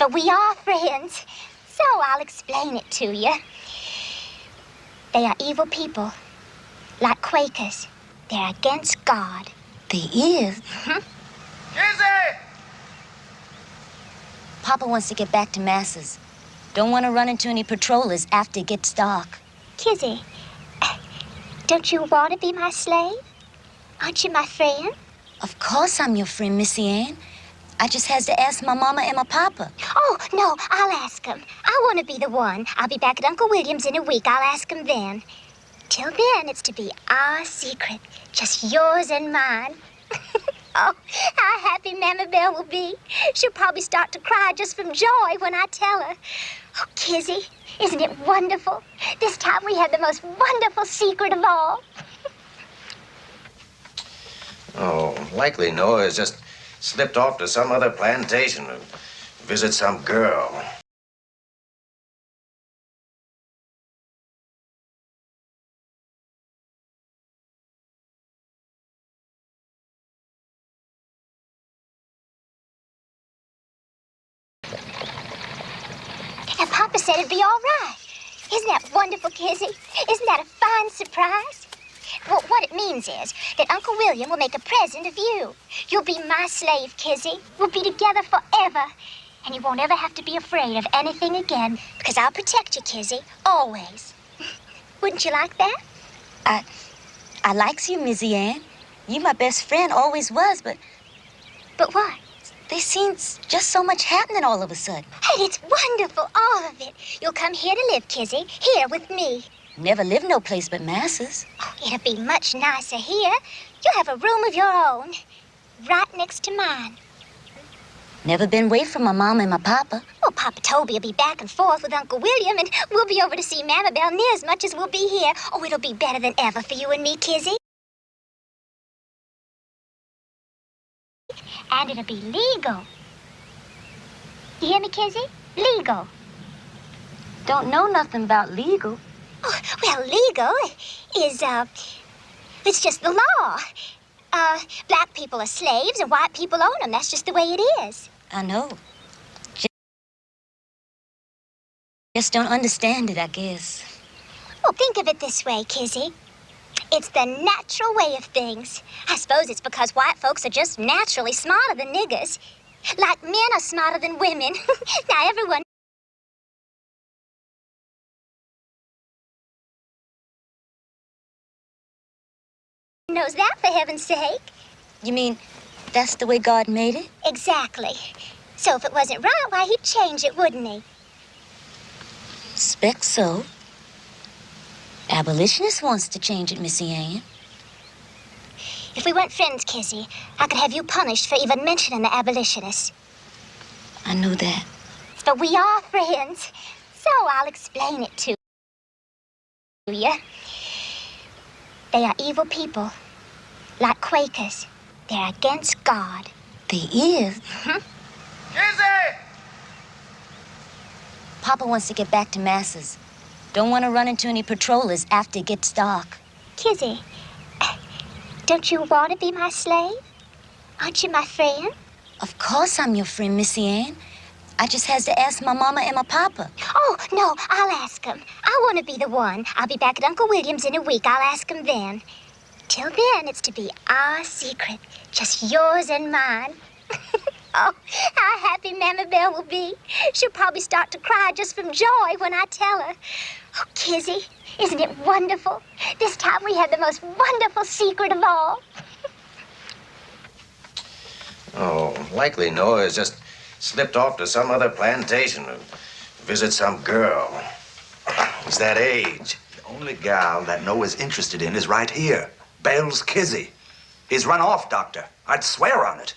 But we are friends, so I'll explain it to you. They are evil people, like Quakers. They're against God. They is? Kizzy! Papa wants to get back to Masses. Don't want to run into any patrollers after it gets dark. Kizzy, don't you want to be my slave? Aren't you my friend? Of course I'm your friend, Missy Ann. I just has to ask my mama and my papa. Oh, no, I'll ask them. I want to be the one. I'll be back at Uncle William's in a week. I'll ask him then. Till then, it's to be our secret. Just yours and mine. Oh, how happy Mama Belle will be. She'll probably start to cry just from joy when I tell her. Oh, Kizzy, isn't it wonderful? This time we have the most wonderful secret of all. Oh, likely Noah has just slipped off to some other plantation to visit some girl. And Papa said it'd be all right. Isn't that wonderful, Kizzy? Isn't that a fine surprise? Well, what it means is that Uncle William will make a present of you. You'll be my slave, Kizzy. We'll be together forever. And you won't ever have to be afraid of anything again, because I'll protect you, Kizzy, always. Wouldn't you like that? I likes you, Missy Ann. You my best friend, always was, but But what? there seems just so much happening all of a sudden. And it's wonderful, all of it. You'll come here to live, Kizzy, here with me. Never lived no place but Masses. Oh, it'll be much nicer here. You'll have a room of your own, right next to mine. Never been away from my mama and my papa. Well, Papa Toby will be back and forth with Uncle William, and we'll be over to see Mama Belle near as much as we'll be here. Oh, it'll be better than ever for you and me, Kizzy. And it'll be legal. You hear me, Kizzy? Legal. Don't know nothing about legal. Oh, well, legal is, it's just the law. Black people are slaves and white people own them. That's just the way it is. I know. Just don't understand it, I guess. Well, think of it this way, Kizzy. It's the natural way of things. I suppose it's because white folks are just naturally smarter than niggers. Like men are smarter than women. Now, everyone knows that, for heaven's sake. You mean that's the way God made it? Exactly. So if it wasn't right, why, he'd change it, wouldn't he? Spec so. Abolitionist wants to change it, Missy Ann. If we weren't friends, Kizzy, I could have you punished for even mentioning the abolitionists. I know that. But we are friends, so I'll explain it to you. They are evil people, like Quakers. They're against God. They is? Kizzy! Papa wants to get back to Masses. Don't want to run into any patrollers after it gets dark. Kizzy, don't you want to be my slave? Aren't you my friend? Of course I'm your friend, Missy Ann. I just has to ask my mama and my papa. Oh, no, I'll ask him. I want to be the one. I'll be back at Uncle William's in a week. I'll ask him then. Till then, it's to be our secret. Just yours and mine. Oh, how happy Mama Belle will be. She'll probably start to cry just from joy when I tell her. Oh, Kizzy, isn't it wonderful? This time we have the most wonderful secret of all. Oh, likely Noah has just slipped off to some other plantation to visit some girl. He's that age. The only gal that Noah's interested in is right here. Belle's Kizzy. He's run off, Doctor. I'd swear on it.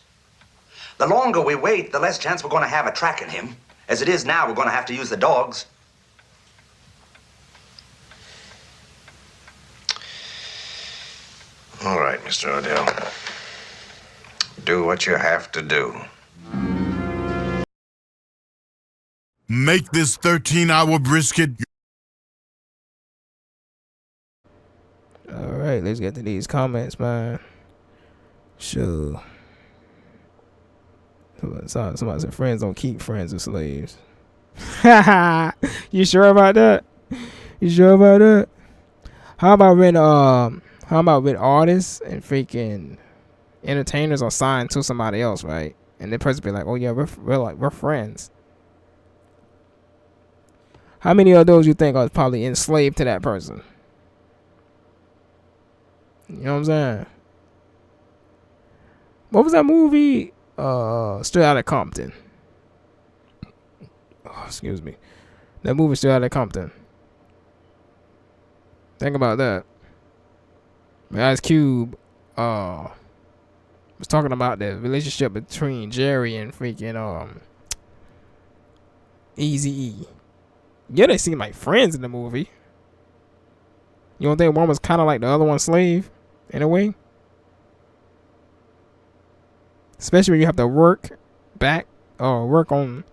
The longer we wait, the less chance we're going to have of tracking him. As it is now, we're going to have to use the dogs. All right, Mr. Odell. Do what you have to do. Make this 13-hour brisket. All right, let's get to these comments, man. Sure. Somebody said friends don't keep friends as slaves. You sure about that? You sure about that? How about when artists and freaking entertainers are signed to somebody else, right? And the person be like, "Oh yeah, we're friends." How many of those you think are probably enslaved to that person? You know what I'm saying? What was that movie? Straight Outta Compton. Oh, excuse me. That movie Straight Outta Compton. Think about that. Ice Cube was talking about the relationship between Jerry and freaking Eazy-E. Yeah, they seem like friends in the movie. You don't think one was kind of like the other one's slave in a way? Especially when you have to work back or work on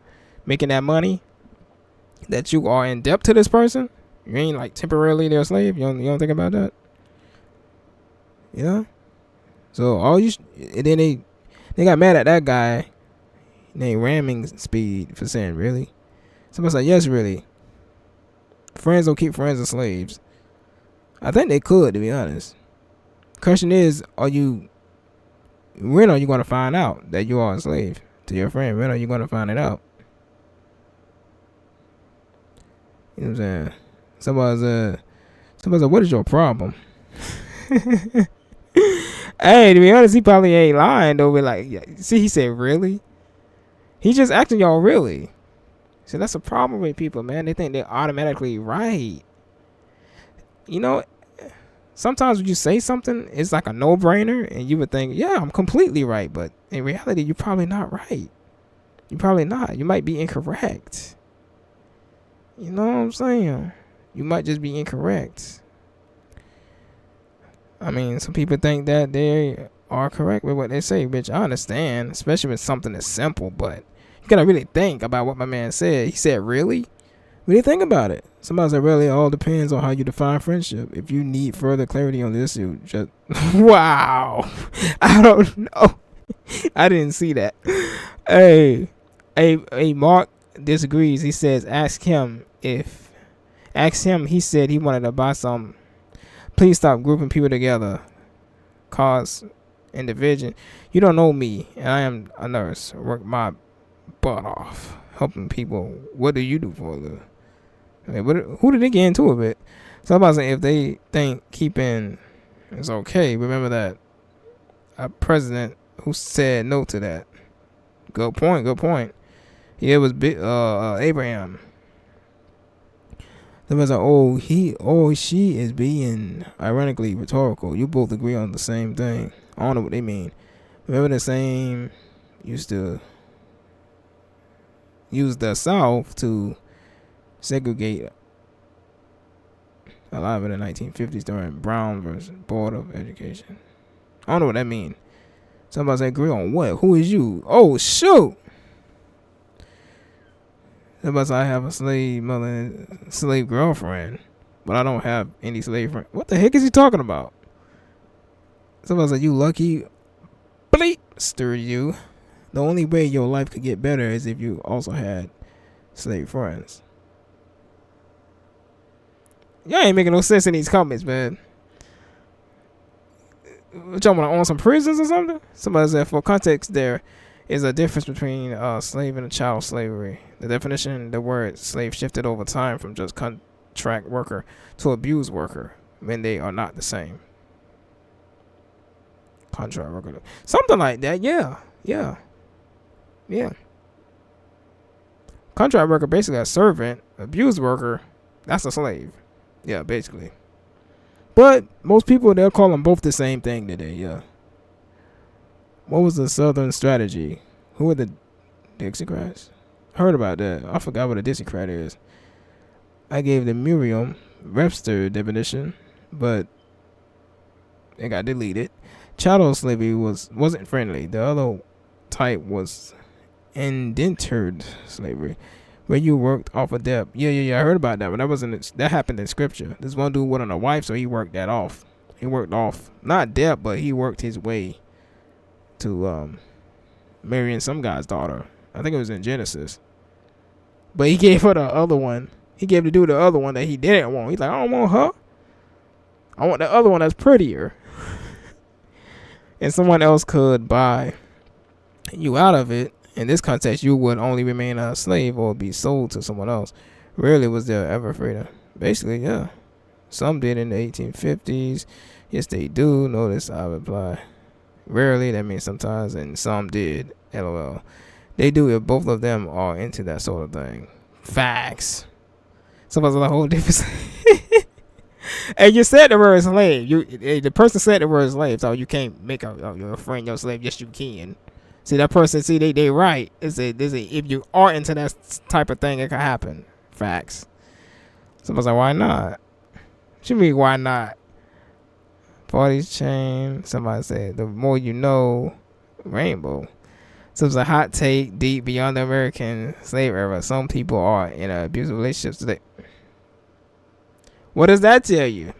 making that money that you are in debt to this person. You ain't like temporarily their slave. You don't think about that? Yeah. So and then they got mad at that guy named Ramming Speed for saying really. Somebody said yes, really. Friends don't keep friends as slaves. I think they could, to be honest. Question is, when are you going to find out that you are a slave to your friend? When are you going to find it out? You know what I'm saying? Somebody said, what is your problem? Hey, to be honest, he probably ain't lying though. But like, yeah, see, he said really. He just asking y'all really. So that's a problem with people, man. They think they're automatically right. You know, sometimes when you say something, it's like a no-brainer, and you would think, yeah, I'm completely right. But in reality, you're probably not right. You're probably not. You might be incorrect. You know what I'm saying? You might just be incorrect. I mean, some people think that they are correct with what they say, which I understand, especially with something that's simple, but you gotta really think about what my man said. He said, really? Really think about it. Somebody said, really, it all depends on how you define friendship. If you need further clarity on this, you just... Wow. I don't know. I didn't see that. Hey, Mark disagrees. He says, ask him, he said he wanted to buy some. Please stop grouping people together. Cause and division. You don't know me, and I am a nurse. Work my butt off helping people. What do you do for a living? Who did they get into it? So I'm about to say, if they think keeping is okay, remember that a president who said no to that. Good point. Yeah, it was Abraham. There was she is being ironically rhetorical. You both agree on the same thing. I don't know what they mean. Remember the same used to use the South to segregate a lot of it in the 1950s during Brown versus Board of Education. I don't know what that means. Somebody say agree on what? Who is you? Oh shoot! Somebody say I have a slave mother and slave girlfriend, but I don't have any slave friend. What the heck is he talking about? Somebody say you lucky. Bleep, stir you. The only way your life could get better is if you also had slave friends. Y'all ain't making no sense in these comments, man. Y'all want to own some prisons or something? Somebody said, for context, there is a difference between slave and child slavery. The definition, the word slave shifted over time from just contract worker to abused worker when they are not the same. Contract worker. Something like that, yeah. Contract worker, basically a servant. Abused worker, that's a slave. Yeah, basically. But most people, they'll call them both the same thing today, yeah. What was the Southern strategy? Who were the Dixiecrats? Heard about that. I forgot what a Dixiecrat is. I gave the Merriam-Webster definition, but it got deleted. Chattel slavery wasn't friendly. The other type was indentured slavery, where you worked off a debt. Yeah. I heard about that, but that happened in scripture. This one dude wanted a wife, so he worked that off. He worked off not debt, but he worked his way to marrying some guy's daughter. I think it was in Genesis. But he gave her the other one. He gave the dude the other one that he didn't want. He's like, I don't want her. I want the other one that's prettier. And someone else could buy you out of it. In this context, you would only remain a slave or be sold to someone else. Rarely was there ever freedom. Basically, yeah. Some did in the 1850s. Yes, they do. Notice I reply. Rarely, that means sometimes, and some did. LOL. They do if both of them are into that sort of thing. Facts. Somebody's a whole different. And you said the word slave. The person said the word slave, so you can't make your friend your slave. Yes, you can. See that person. See they right. It's a if you are into that type of thing, it can happen. Facts. Somebody's like, why not? What you mean, why not? Parties change. Somebody said, the more you know. Rainbow. So it's a hot take deep beyond the American slave era. Some people are in abusive relationships today. What does that tell you?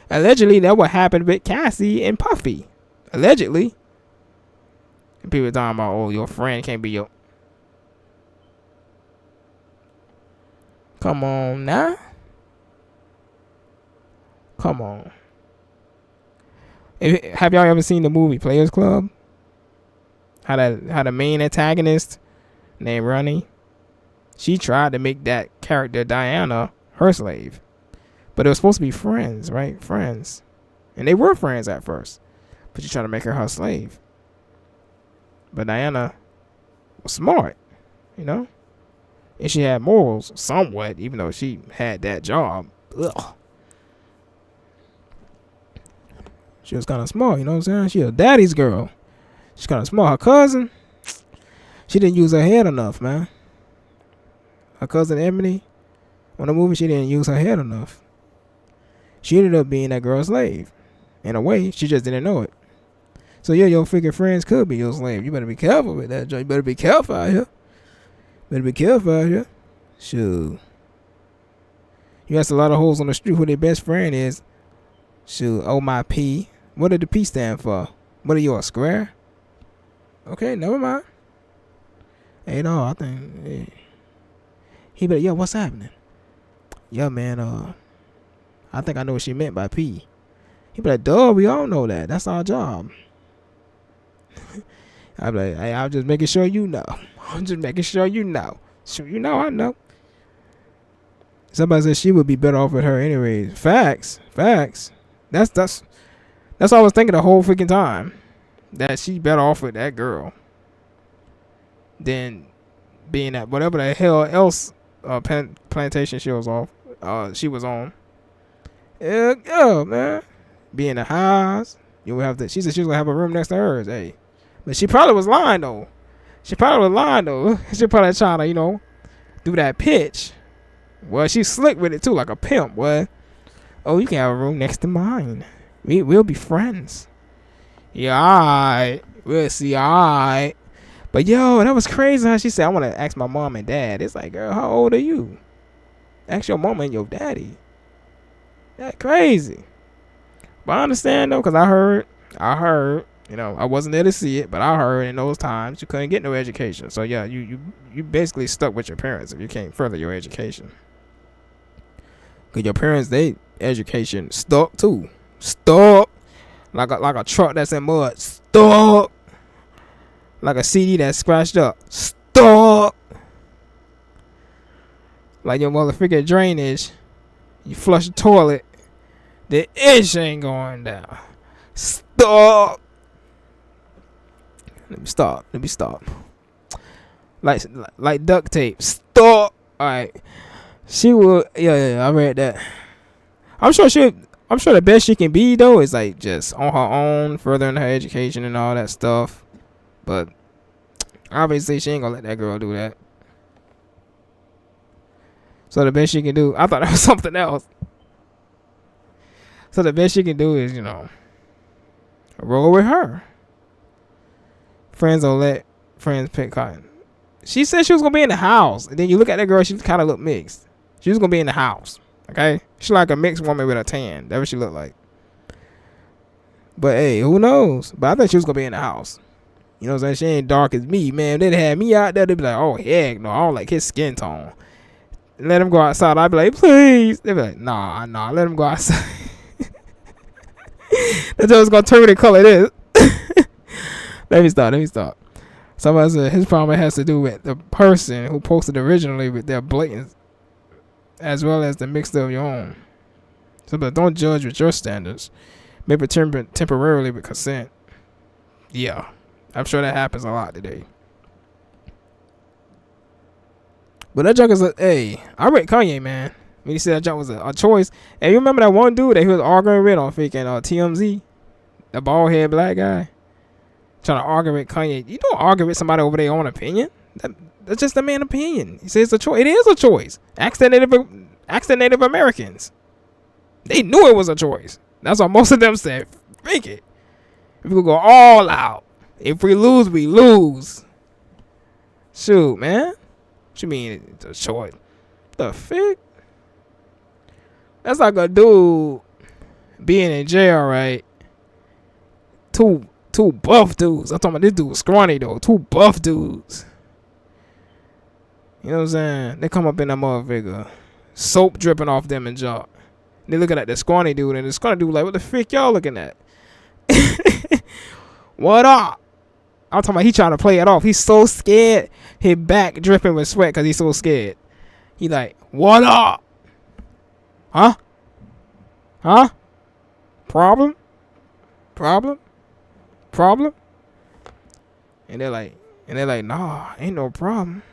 Allegedly, that what happened with Cassie and Puffy. Allegedly. And people talking about, oh, your friend can't be your... Come on now. Come on. Have y'all ever seen the movie Players Club? How the main antagonist named Ronnie, she tried to make that character Diana her slave, but it was supposed to be friends, right? Friends, and they were friends at first, but she tried to make her slave. But Diana was smart, you know, and she had morals somewhat, even though she had that job. Ugh. She was kind of smart, you know what I'm saying? She a daddy's girl. She's kind of smart. Her cousin, she didn't use her head enough, man. Her cousin Ebony, on the movie, she didn't use her head enough. She ended up being that girl's slave. In a way, she just didn't know it. So yeah, your freaking friends could be your slave. You better be careful with that, Joe. You better be careful out here. Better be careful out here. Shoot. You ask a lot of hoes on the street who their best friend is. Shoot, oh my P. What did the P stand for? What are you, a square? Okay, never mind. Hey, no, I think... Hey. He better, yo, what's happening? Yeah, man, I think I know what she meant by P. He be like, duh, we all know that. That's our job. I be like, hey, I'm just making sure you know. I'm just making sure you know. So you know, I know. Somebody said she would be better off with her anyways. Facts. That's what I was thinking the whole freaking time. That she better off with that girl than being at whatever the hell else plantation she was on. Yeah, man. Be in the house. You would have to. She said she was gonna have a room next to hers. Hey, but she probably was lying though. She probably trying to, you know, do that pitch. Well, she's slick with it too, like a pimp. What? Oh, you can have a room next to mine. We'll be friends. Yeah, alright. We'll see, alright. But yo, that was crazy how she said, I want to ask my mom and dad. It's like, girl, how old are you? Ask your mama and your daddy. That crazy. But I understand though, because I heard, you know, I wasn't there to see it, but I heard in those times you couldn't get no education. So yeah, you basically stuck with your parents if you can't further your education. Because your parents, they education stuck too. Stuck. Like a truck that's in mud. Stuck. Like a CD that's scratched up. Stuck. Like your motherfucking drainage. You flush the toilet. The ish ain't going down. Stuck. Let me stop. Like duct tape. Stuck. Alright. She will. Yeah, I read that. I'm sure the best she can be though is like just on her own, furthering her education and all that stuff. But obviously she ain't gonna let that girl do that. So the best she can do, I thought that was something else. So the best she can do is, you know, roll with her. Friends don't let friends pick cotton. She said she was gonna be in the house, and then you look at that girl, she kind of looked mixed. She was gonna be in the house. Okay, she like a mixed woman with a tan. That's what she looked like. But hey, who knows? But I think she was gonna be in the house. You know what I'm saying? She ain't dark as me, man. They'd have me out there. They'd be like, oh, heck no. I don't like his skin tone. Let him go outside. I'd be like, please. They'd be like, nah. Let him go outside. That's what's going to turn the color this. Let me stop. Somebody said his problem has to do with the person who posted originally with their blatant as well as the mixture of your own. So, but don't judge with your standards. Maybe temporarily with consent. Yeah. I'm sure that happens a lot today. But that junk is I rate Kanye, man. When he said that junk was a choice. And you remember that one dude that he was arguing with on freaking TMZ? The bald head black guy? Trying to argue with Kanye. You don't argue with somebody over their own opinion. That's just a man's opinion. He says it's a choice. It is a choice. Ask the Native Americans. They knew it was a choice. That's why most of them said, freak it. If we go all out. If we lose, we lose. Shoot, man. What you mean it's a choice? The frick? That's like a dude being in jail, right? Two buff dudes. I'm talking about this dude was scrawny though. Two buff dudes. You know what I'm saying? They come up in that motherfucker. Soap dripping off them and jaw. They looking at the scrawny dude, and the scrawny dude like, what the frick y'all looking at? What up? I'm talking about he trying to play it off. He's so scared. His back dripping with sweat because he's so scared. He like, what up? Huh? Problem? And they're like, nah, ain't no problem.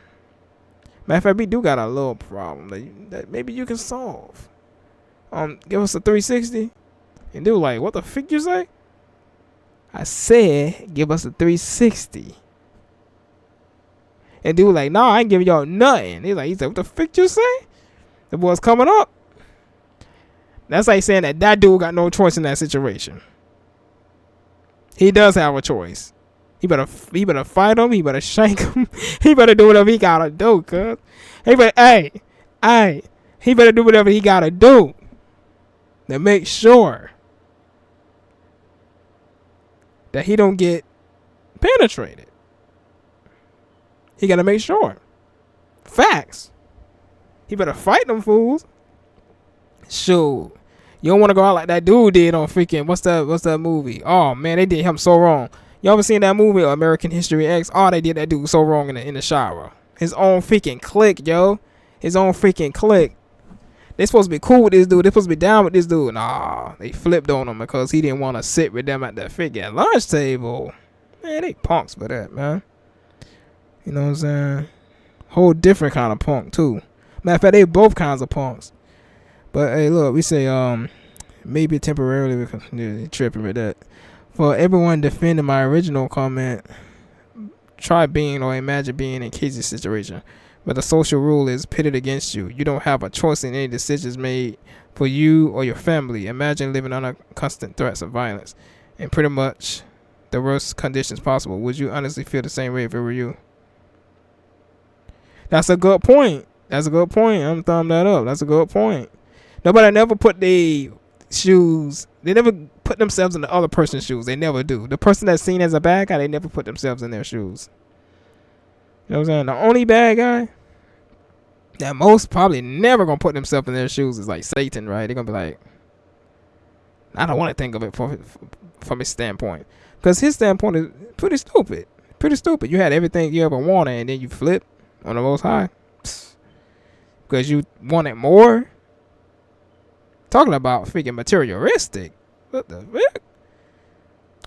Matter of fact, we do got a little problem that maybe you can solve. Give us a 360. And they were like, what the frick you say? I said, give us a 360. And dude was like, nah, I ain't giving y'all nothing. He said, what the frick you say? The boy's coming up. That's like saying that dude got no choice in that situation. He does have a choice. He better fight him. He better shank him. He better do whatever he gotta do, cuz. He better do whatever he gotta do to make sure that he don't get penetrated. He gotta make sure. Facts. He better fight them fools. Shoot. You don't want to go out like that dude did on freaking what's that movie? Oh man, they did him so wrong. You ever seen that movie American History X? Oh, they did that dude so wrong in the shower. His own freaking clique, yo. His own freaking clique. They supposed to be cool with this dude. They supposed to be down with this dude. Nah, they flipped on him because he didn't want to sit with them at that freaking lunch table. Man, they punks for that, man. You know what I'm saying? Whole different kind of punk too. Matter of fact, they both kinds of punks. But hey, look, we say maybe temporarily because they're tripping with that. For everyone defending my original comment, try being or imagine being in Casey's situation. But the social rule is pitted against you. You don't have a choice in any decisions made for you or your family. Imagine living under constant threats of violence and pretty much the worst conditions possible. Would you honestly feel the same way if it were you? That's a good point. I'm thumbing that up. That's a good point. Nobody never put their shoes. They never put themselves in the other person's shoes. They never do. The person that's seen as a bad guy, they never put themselves in their shoes. You know what I'm saying? The only bad guy that most probably never gonna put themselves in their shoes is like Satan, right? They're gonna be like, I don't want to think of it from his standpoint, because his standpoint is pretty stupid. You had everything you ever wanted, and then you flip on the Most High because you wanted more. Talking about freaking materialistic. What the fuck?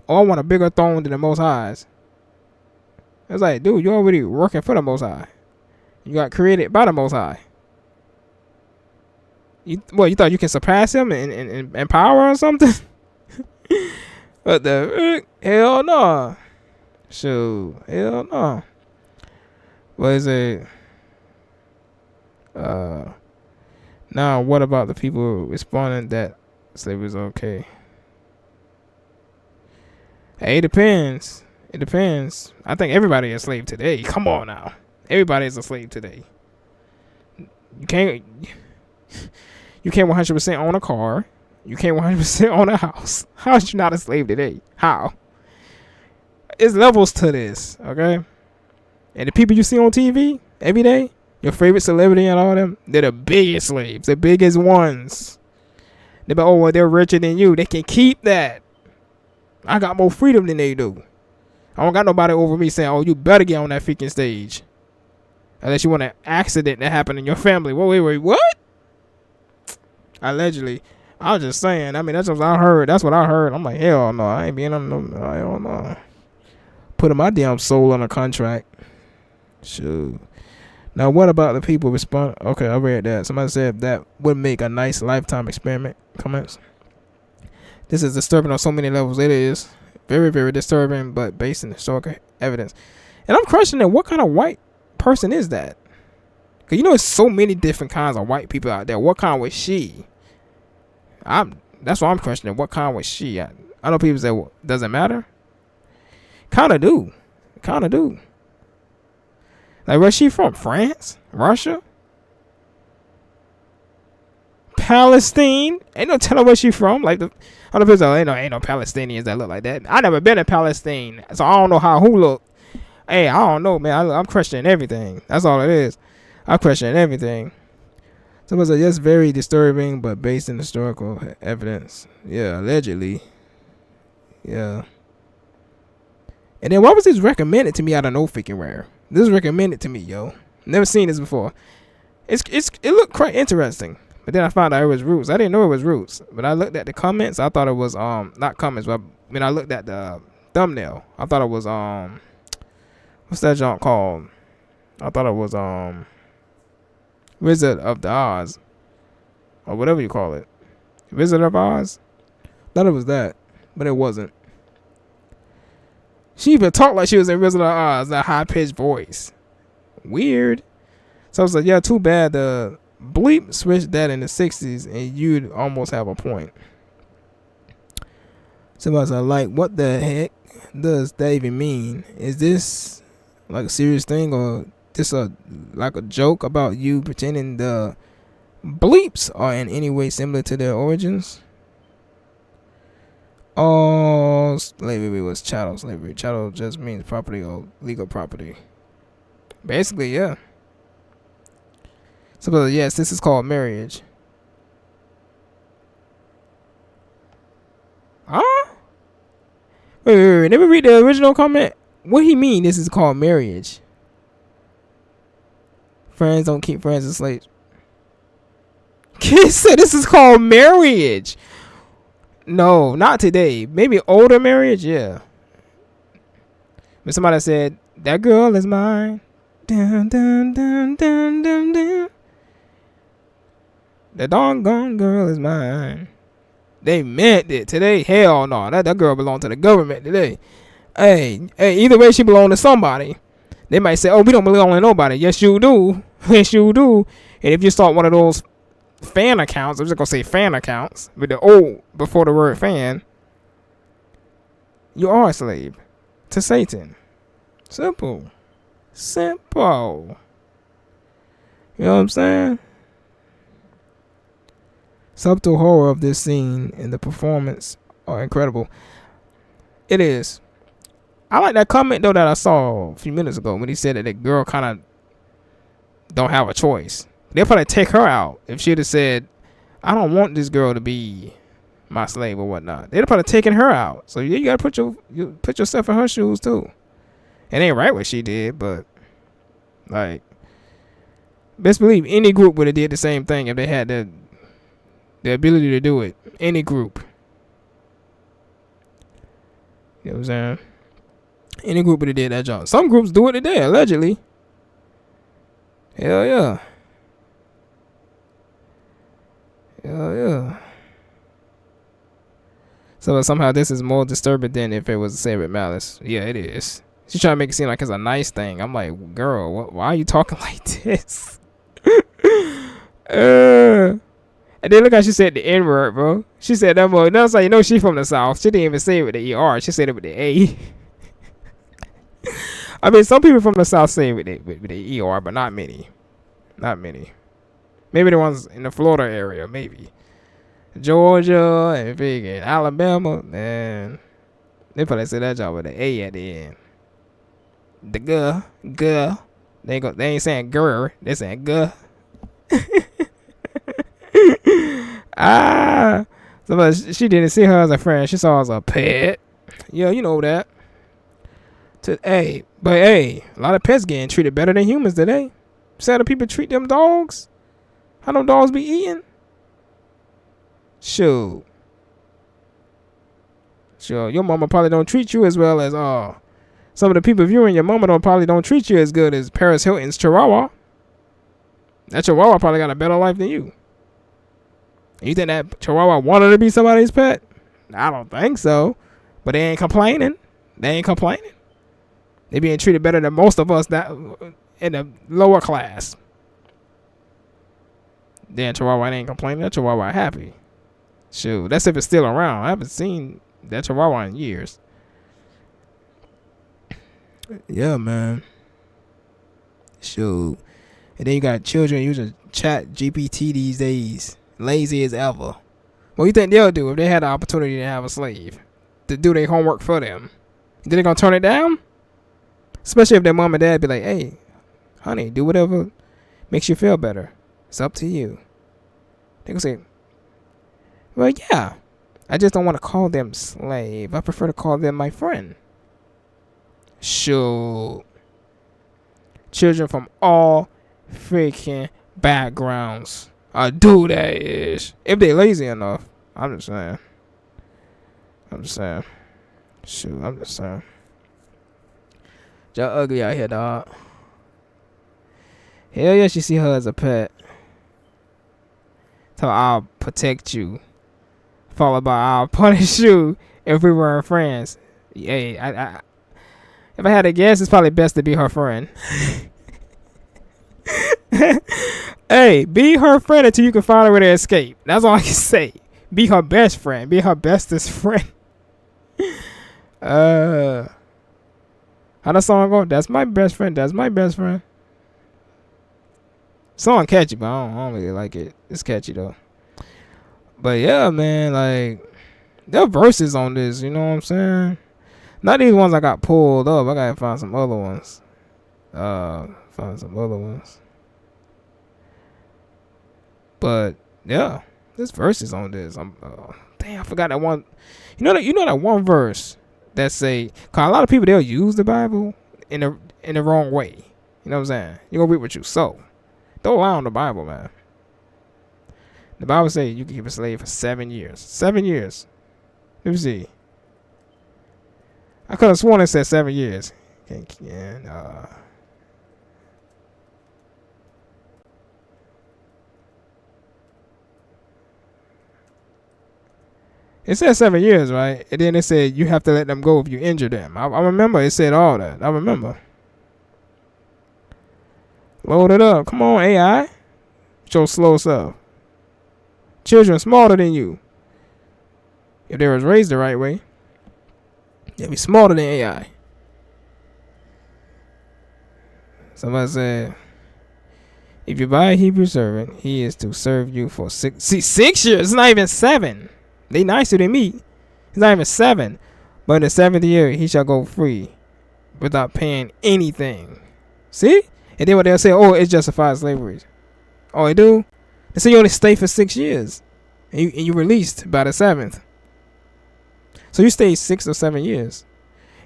Oh, I want a bigger throne than the Most High's. It's like, dude, you're already working for the Most High. You got created by the Most High. You thought you can surpass him in power or something? What the fuck? Hell no. Shoot. Hell no. What is it? Now, what about the people responding that slavery is okay? Hey, it depends. I think everybody is a slave today. Come on now. Everybody is a slave today. You can't 100% own a car. You can't 100% own a house. How is you not a slave today? How? It's levels to this, okay? And the people you see on TV every day, your favorite celebrity and all them, they're the biggest slaves, the biggest ones. They're like, oh, well, they're richer than you. They can keep that. I got more freedom than they do. I don't got nobody over me saying, oh, you better get on that freaking stage. Unless you want an accident that happened in your family. Wait, what? Allegedly. I was just saying. I mean, that's what I heard. That's what I heard. I'm like, hell no. I ain't being on no. Hell no. Putting my damn soul on a contract. Shoot. Now, what about the people respond? Okay, I read that. Somebody said that would make a nice lifetime experiment. Comments. This is disturbing on so many levels. It is very, very disturbing, but based on historical evidence. And I'm questioning what kind of white person is that? Cause you know, there's so many different kinds of white people out there. What kind was she? That's what I'm questioning. What kind was she? I know people say, well, doesn't matter. Kind of do. Like, where's she from? France? Russia? Palestine? Ain't no telling where she from. Like, I know people say, ain't no Palestinians that look like that. I never been in Palestine, so I don't know who look. Hey, I don't know, man. I'm questioning everything. That's all it is. I'm questioning everything. Someone said, yes, very disturbing, but based in historical evidence. Yeah, allegedly. Yeah. And then why was this recommended to me out of no freaking rare? This was recommended to me, yo. Never seen this before. It looked quite interesting. But then I found out it was Roots. I didn't know it was Roots. But I looked at the comments. I thought it was not comments, but when I looked at the thumbnail, I thought it was what's that junk called? I thought it was Wizard of the Oz. Or whatever you call it. Wizard of Oz? Thought it was that. But it wasn't. She even talked like she was in Wizard of Oz, that high-pitched voice. Weird. So I was like, yeah, too bad the bleep switched that in the 60s and you'd almost have a point. So I was like, what the heck does that even mean? Is this like a serious thing or just like a joke about you pretending the bleeps are in any way similar to their origins? Oh, slavery was chattel slavery. Chattel just means property or legal property. Basically, yeah. So, yes, this is called marriage. Huh? Wait. Let me read the original comment. What he mean this is called marriage? Friends don't keep friends as slaves. Kid said this is called marriage. No, not today. Maybe older marriage, yeah. But somebody said, that girl is mine. Dun, dun, dun, dun, dun, dun. The doggone girl is mine. They meant it today. Hell no. That girl belonged to the government today. Hey, either way she belonged to somebody. They might say, oh, we don't belong to nobody. Yes, you do. Yes, you do. And if you start one of those fan accounts, I'm just gonna say fan accounts with the O before the word fan, you are a slave to Satan. Simple. You know what I'm saying? Subtle horror of this scene and the performance are incredible. It is. I like that comment though that I saw a few minutes ago when he said that the girl kind of don't have a choice. They'll probably take her out if she'd have said, I don't want this girl to be my slave or whatnot. They'd have probably taken her out. So you gotta put yourself in her shoes too. It ain't right what she did, but like, best believe any group would have did the same thing if they had the ability to do it. Any group. You know what I'm saying? Any group would have did that job. Some groups do it today, allegedly. Hell yeah. Hell yeah. So somehow this is more disturbing than if it was said with malice. Yeah, it is. She's trying to make it seem like it's a nice thing. I'm like, girl, why are you talking like this? And then look how she said the N-word, bro. She said that more. That's like, you know she from the South. She didn't even say it with the ER. She said it with the A. I mean, some people from the South say it with the ER, but not many. Not many. Maybe the ones in the Florida area, maybe. Georgia and freaking Alabama, man. They probably say that job with an A at the end. The guh. They ain't saying grr. They saying guh. Ah. Somebody, she didn't see her as a friend. She saw her as a pet. Yeah, you know that. A lot of pets getting treated better than humans today. See how the people treat them dogs? How them dogs be eating? Shoot. Sure, your mama probably don't treat you as well as some of the people viewing your mama probably don't treat you as good as Paris Hilton's Chihuahua. That Chihuahua probably got a better life than you. You think that Chihuahua wanted to be somebody's pet? I don't think so. But they ain't complaining. They being treated better than most of us that in the lower class. Then Chihuahua ain't complaining. That Chihuahua happy. Shoot, that's if it's still around. I haven't seen that Chihuahua in years. Yeah, man. Shoot. And then you got children using Chat GPT these days. Lazy as ever. What do you think they'll do if they had the opportunity to have a slave to do their homework for them? Then they gonna turn it down? Especially if their mom and dad be like, hey, honey, do whatever makes you feel better. It's up to you. They gonna say, well, yeah. I just don't want to call them slave. I prefer to call them my friend. Shoot. Children from all freaking backgrounds. Do that ish. If they lazy enough. I'm just saying. Shoot, I'm just saying. Y'all ugly out here, dog. Hell yeah, she see her as a pet. So I'll protect you. Followed by I'll punish you if we weren't friends. Hey, if I had to guess, it's probably best to be her friend. Hey, be her friend until you can find a way to escape. That's all I can say. Be her best friend. Be her bestest friend. How the song go? That's my best friend. That's my best friend. Song catchy, but I don't really like it. It's catchy though. But yeah, man, like there are verses on this. You know what I'm saying? Not these ones I got pulled up. I gotta find some other ones. But yeah, there's verses on this. Damn, I forgot that one. You know that one verse that say, cause a lot of people they'll use the Bible in the wrong way. You know what I'm saying? You gonna read what you sow. Don't lie on the Bible, man. The Bible says you can keep a slave for 7 years. 7 years. Let me see. I could have sworn it said 7 years. It said 7 years, right? And then it said you have to let them go if you injure them. I remember it said all that. I remember. Load it up. Come on, AI. Show slow stuff. Children smarter than you. If they was raised the right way, they'd be smarter than AI. Somebody said, if you buy a Hebrew servant, he is to serve you for 6 years. It's not even 7. They nicer than me. It's not even 7. But in the 7th year, he shall go free without paying anything. See? And then what they'll say, oh, it justifies slavery. Oh, it do? They say you only stay for 6 years. And you released by the 7th. So you stay 6 or 7 years.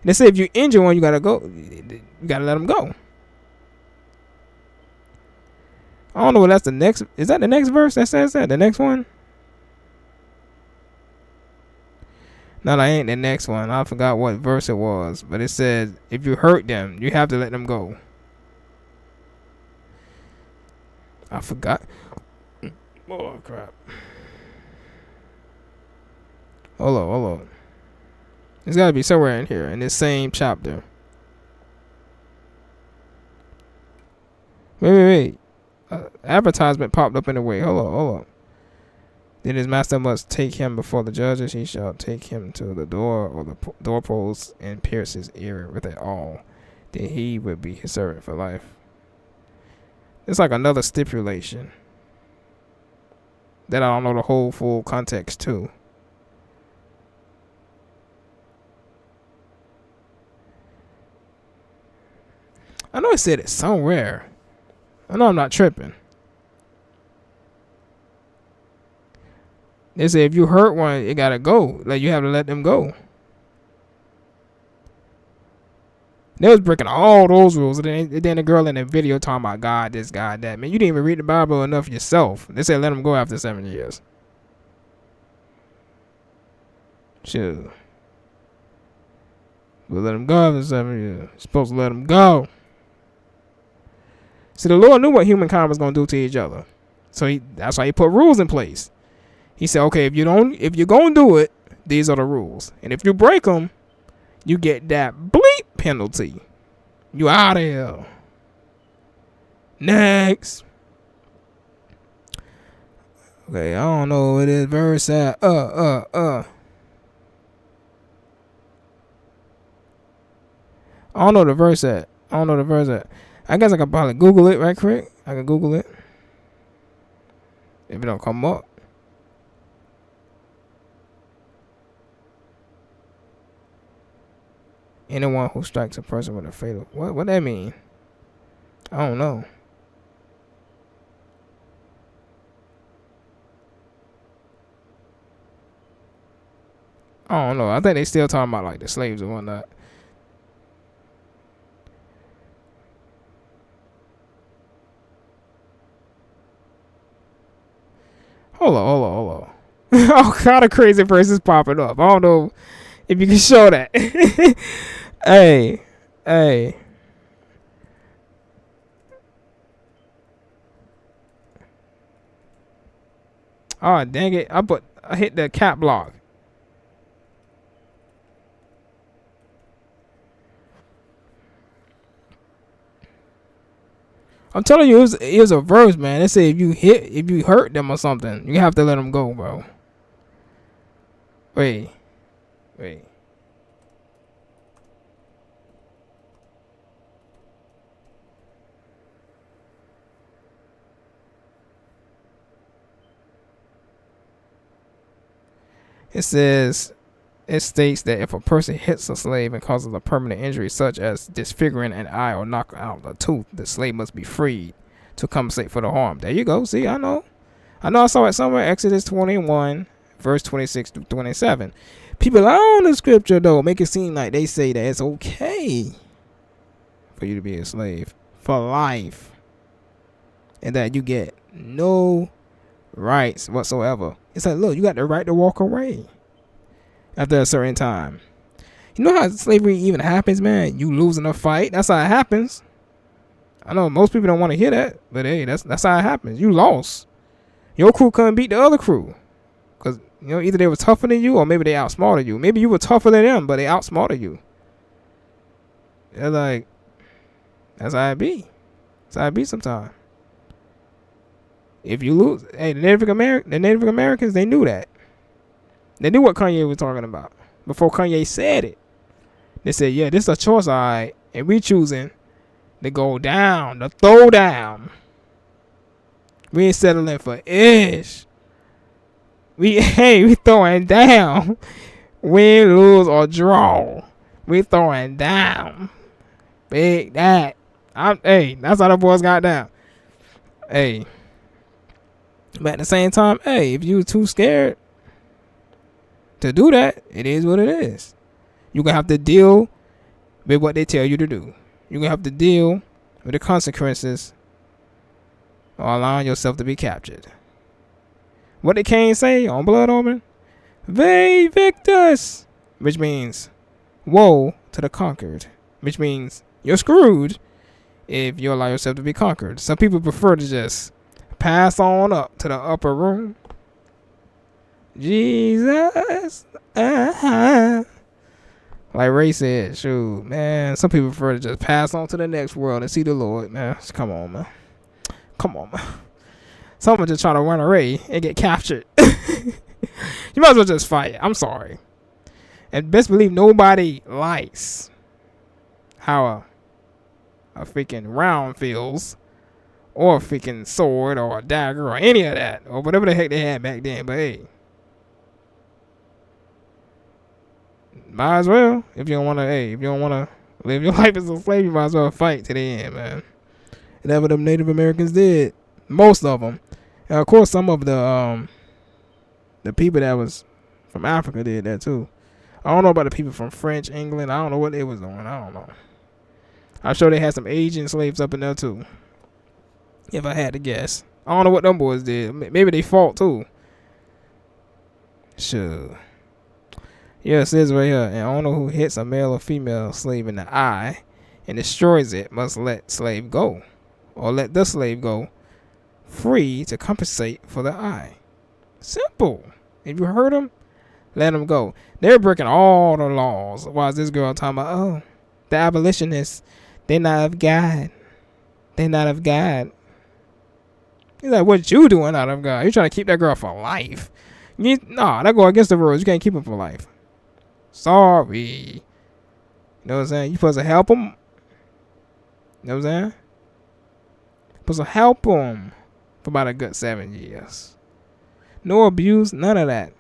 And they say if you injure one, you gotta go. You gotta let them go. I don't know what that's the next. Is that the next verse that says that? The next one? No, that ain't the next one. I forgot what verse it was. But it says if you hurt them, you have to let them go. I forgot. Oh, crap. Hold on. It's got to be somewhere in here, in this same chapter. Wait. Advertisement popped up in the way. Hold on. Then his master must take him before the judges. He shall take him to the door or the doorpost and pierce his ear with it all. Then he will be his servant for life. It's like another stipulation that I don't know the whole full context to. I said it somewhere. I know I'm not tripping. They say if you hurt one, it gotta go. Like, you have to let them go. They was breaking all those rules. And then the girl in the video talking about God, this, God, that. Man, you didn't even read the Bible enough yourself. They said let them go after 7 years. Sure. We'll let them go after 7 years. You're supposed to let them go. See, the Lord knew what humankind was going to do to each other. So that's why he put rules in place. He said, okay, if you're going to do it, these are the rules. And if you break them, you get that bleep penalty. You out of here. Next. Okay, I don't know what this verse at. I don't know the verse at. I guess I could probably Google it right quick. I can Google it. If it don't come up. Anyone who strikes a person with a fatal. What that mean? I don't know. I don't know. I think they still talking about like the slaves and whatnot. Hold on. All kind of crazy verses popping up. I don't know if you can show that. Hey. Oh, dang it. I hit the cap block. I'm telling you, it was a verse, man. They say if you hurt them or something, you have to let them go, bro. Wait. It states that if a person hits a slave and causes a permanent injury such as disfiguring an eye or knocking out a tooth, the slave must be freed to compensate for the harm. There you go. See, I know I saw it somewhere. Exodus 21, verse 26 to 27. People on the scripture, though, make it seem like they say that it's okay for you to be a slave for life and that you get no rights whatsoever. It's like, look, you got the right to walk away after a certain time. You know how slavery even happens, man? You lose in a fight. That's how it happens. I know most people don't want to hear that, but hey, that's how it happens. You lost. Your crew couldn't beat the other crew. Because, either they were tougher than you or maybe they outsmarted you. Maybe you were tougher than them, but they outsmarted you. They're like, that's how it be. That's how it be sometimes. If you lose, hey, the Native Americans, they knew that. They knew what Kanye was talking about before Kanye said it. They said, yeah, this is a choice, all right, and we choosing to go down, to throw down. We ain't settling for ish. We throwing down. Win, lose, or draw. We throwing down. Big that. That's how the boys got down. Hey. But at the same time, if you too scared to do that, it is what it is. You're going to have to deal with what they tell you to do. You're going to have to deal with the consequences of allowing yourself to be captured. What did Cain say on Blood Omen? Vae victis, which means woe to the conquered, which means you're screwed if you allow yourself to be conquered. Some people prefer to just pass on up to the upper room. Jesus. Like Ray said, shoot, man. Some people prefer to just pass on to the next world and see the Lord, man. Come on, man. Someone just try to run away and get captured. You might as well just fight. I'm sorry. And best believe nobody likes how a freaking round feels, or a freaking sword, or a dagger, or any of that, or whatever the heck they had back then. But hey, might as well if you don't want to. If you don't want to Live your life as a slave, you might as well fight to the end, man. And that's what them Native Americans did. Most of them. And of course, some of the people that was from Africa did that too. I don't know about the people from French, England. I don't know what they was doing. I don't know. I'm sure they had some Asian slaves up in there too. If I had to guess. I don't know what them boys did. Maybe they fought too. Sure. Yeah, it says right here, an owner who hits a male or female slave in the eye and destroys it must let slave go, or let the slave go free to compensate for the eye. Simple. If you hurt them, let them go. They're breaking all the laws. Why is this girl talking about, oh, the abolitionists, they're not of God. They're not of God. He's like, what you doing out of God? You're trying to keep that girl for life. Nah, that go against the rules. You can't keep her for life. Sorry. You know what I'm saying? You supposed to help them. You know what I'm saying? Supposed to help them for about a good 7 years. No abuse, none of that.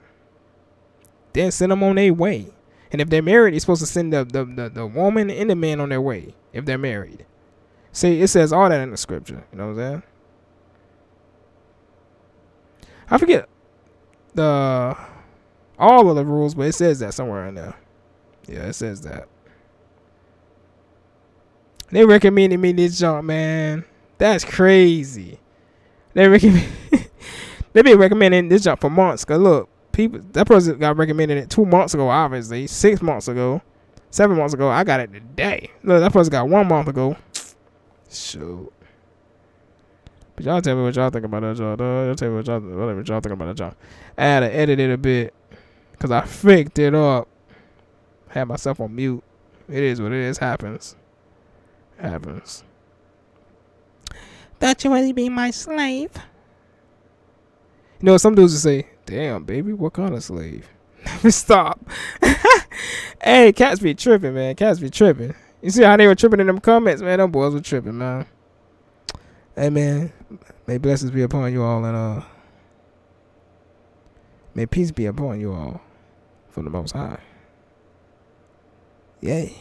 Then send them on their way. And if they're married, you're supposed to send the woman and the man on their way if they're married. See, it says all that in the scripture. You know what I'm saying? I forget all of the rules, but it says that somewhere in there. Yeah, it says that. They recommended me this junk, man. That's crazy. They been recommending this junk for months. Cause look, people, that person got recommended it 2 months ago, obviously. 6 months ago, 7 months ago. I got it today. Look, that person got 1 month ago. Shoot. But y'all tell me what y'all think about that job, dog. Y'all tell me what y'all think about that job. I had to edit it a bit because I faked it up. Had myself on mute. It is what it is. Happens. Thought you wanted to be my slave. You know, some dudes will say, damn, baby, what kind of slave? Stop. Hey, cats be tripping, man. Cats be tripping. You see how they were tripping in them comments, man? Them boys were tripping, man. Hey, man, may blessings be upon you all, and may peace be upon you all from the Most High. Yay.